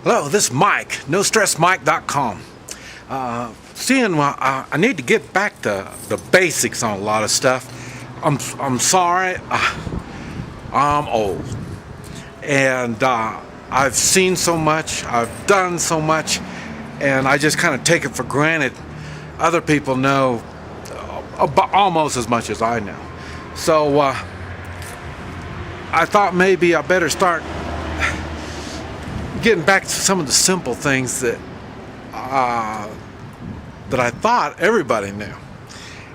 Hello, this is Mike, NoStressMike.com. I need to get back to the basics on a lot of stuff. I'm sorry, I'm old, and I've seen so much, I've done so much, and I just kind of take it for granted. Other people know about almost as much as I know. So I thought maybe I better start getting back to some of the simple things that I thought everybody knew.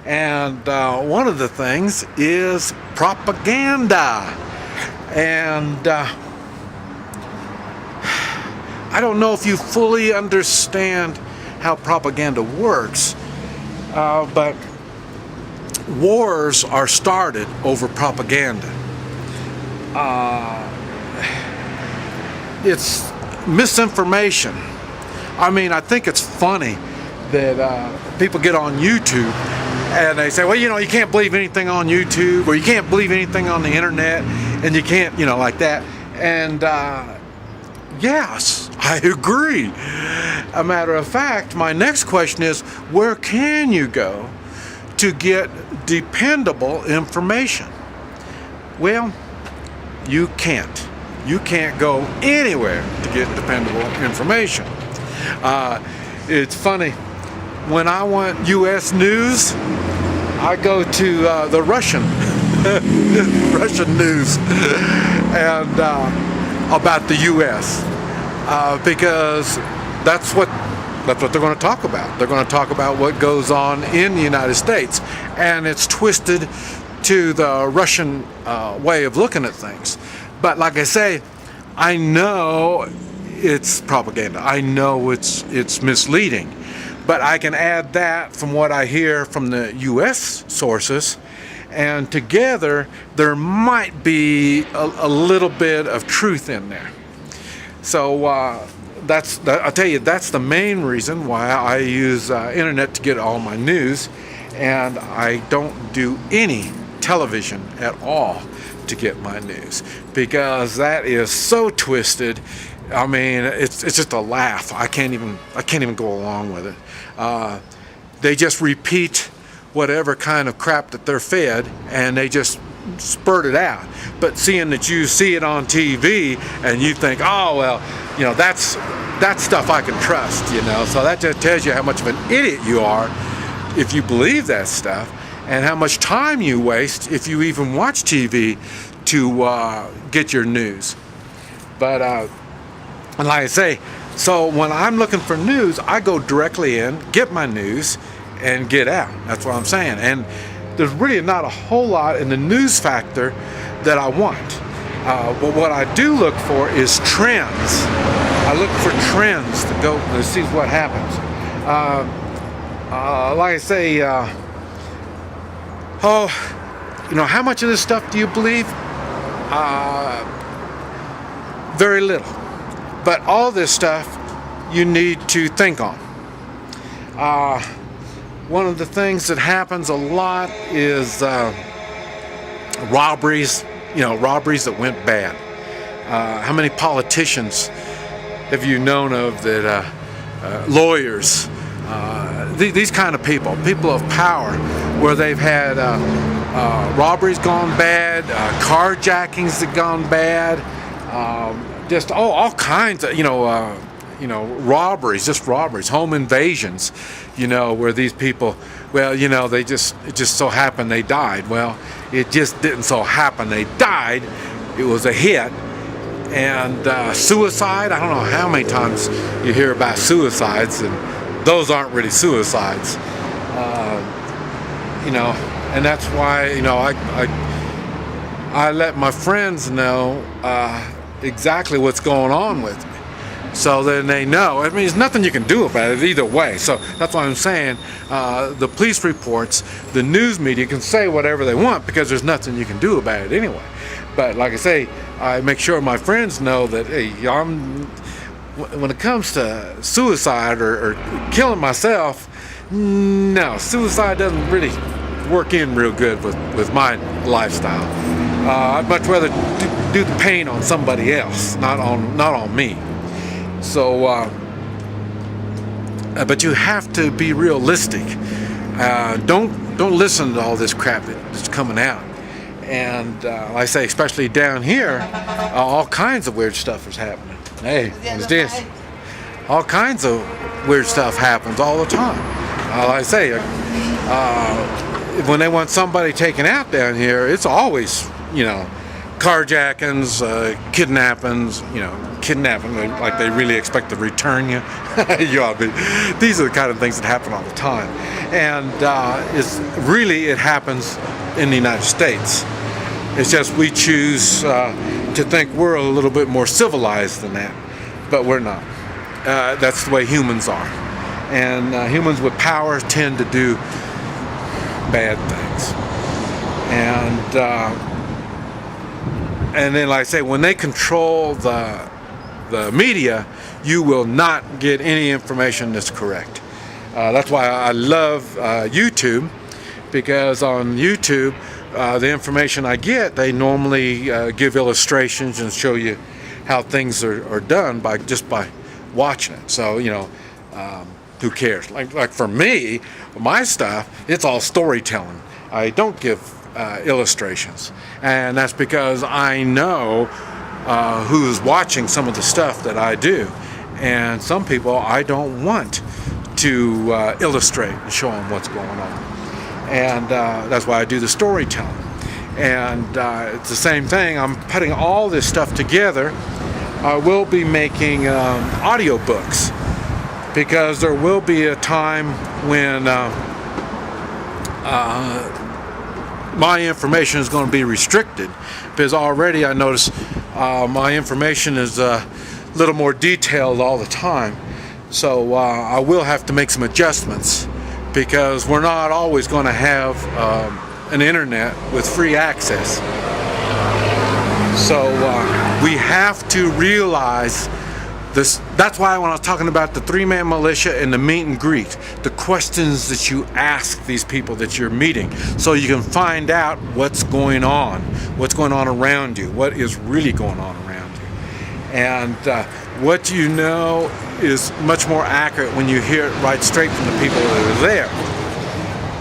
And one of the things is propaganda. And I don't know if you fully understand how propaganda works, but wars are started over propaganda. It's misinformation. I mean, I think it's funny that people get on YouTube and they say, well, you can't believe anything on YouTube, or you can't believe anything on the internet, and you can't, like that. And yes, I agree. A matter of fact, my next question is, where can you go to get dependable information? Well, you can't. You can't go anywhere to get dependable information. It's funny, when I want U.S. news, I go to the Russian news and about the U.S. Because that's what they're going to talk about. They're going to talk about what goes on in the United States, and it's twisted to the Russian way of looking at things. But like I say, I know it's propaganda. I know it's misleading. But I can add that from what I hear from the U.S. sources, and together there might be a little bit of truth in there. So I'll tell you, that's the main reason why I use internet to get all my news, and I don't do any television at all to get my news, because that is so twisted. I mean, it's just a laugh. I can't even go along with it. They just repeat whatever kind of crap that they're fed, and they just spurt it out. But seeing that you see it on TV and you think, oh well, that's stuff I can trust. So that just tells you how much of an idiot you are if you believe that stuff, and how much time you waste if you even watch TV to get your news. But and like I say, so when I'm looking for news, I go directly in, get my news, and get out. That's what I'm saying. And there's really not a whole lot in the news factor that I want. But what I do look for is trends. I look for trends to go to see what happens. Like I say, how much of this stuff do you believe? Very little. But all this stuff you need to think on. One of the things that happens a lot is robberies, robberies that went bad. How many politicians have you known of that, lawyers, these kind of people of power, where they've had robberies gone bad, carjackings that gone bad, just all kinds of robberies, home invasions, where these people, well, it just so happened they died. Well, it just didn't so happen they died. It was a hit. And suicide, I don't know how many times you hear about suicides, and those aren't really suicides. And that's why, I let my friends know exactly what's going on with me, so then they know. I mean, there's nothing you can do about it either way. So that's why I'm saying the police reports, the news media can say whatever they want, because there's nothing you can do about it anyway. But like I say, I make sure my friends know that, hey, when it comes to suicide or killing myself, no, suicide doesn't really work in real good with my lifestyle. I'd much rather do the pain on somebody else, not on me. So, but you have to be realistic. Don't listen to all this crap that's coming out. And like I say, especially down here, all kinds of weird stuff is happening. Hey, what's this? All kinds of weird stuff happens all the time. Like I say, when they want somebody taken out down here, it's always, carjackings, kidnappings, kidnapping, like they really expect to return you. These are the kind of things that happen all the time. And it happens in the United States. It's just we choose to think we're a little bit more civilized than that, but we're not. That's the way humans are. And humans with power tend to do bad things. And then, like I say, when they control the media, you will not get any information that's correct. That's why I love YouTube, because on YouTube, the information I get, they normally give illustrations and show you how things are done by watching it. So, who cares? Like for me, my stuff, it's all storytelling. I don't give illustrations, and that's because I know who's watching some of the stuff that I do, and some people I don't want to illustrate and show them what's going on, and that's why I do the storytelling. And it's the same thing. I'm putting all this stuff together. I will be making audio books, because there will be a time when my information is going to be restricted, because already I notice my information is a little more detailed all the time. So I will have to make some adjustments, because we're not always going to have an internet with free access. So we have to realize this. That's why when I was talking about the three-man militia and the meet and greet, the questions that you ask these people that you're meeting, so you can find out what's going on around you, what is really going on around you. And what you know is much more accurate when you hear it right straight from the people that are there.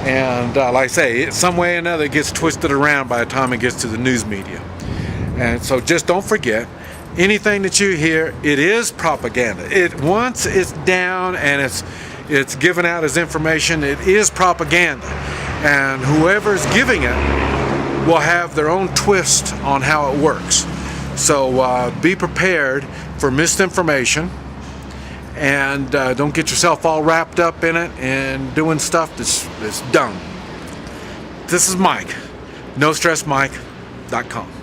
And like I say, some way or another it gets twisted around by the time it gets to the news media. And so just don't forget, anything that you hear, it is propaganda. Once it's down and it's given out as information, it is propaganda. And whoever's giving it will have their own twist on how it works. So be prepared for misinformation, and don't get yourself all wrapped up in it and doing stuff that's dumb. This is Mike, NoStressMike.com.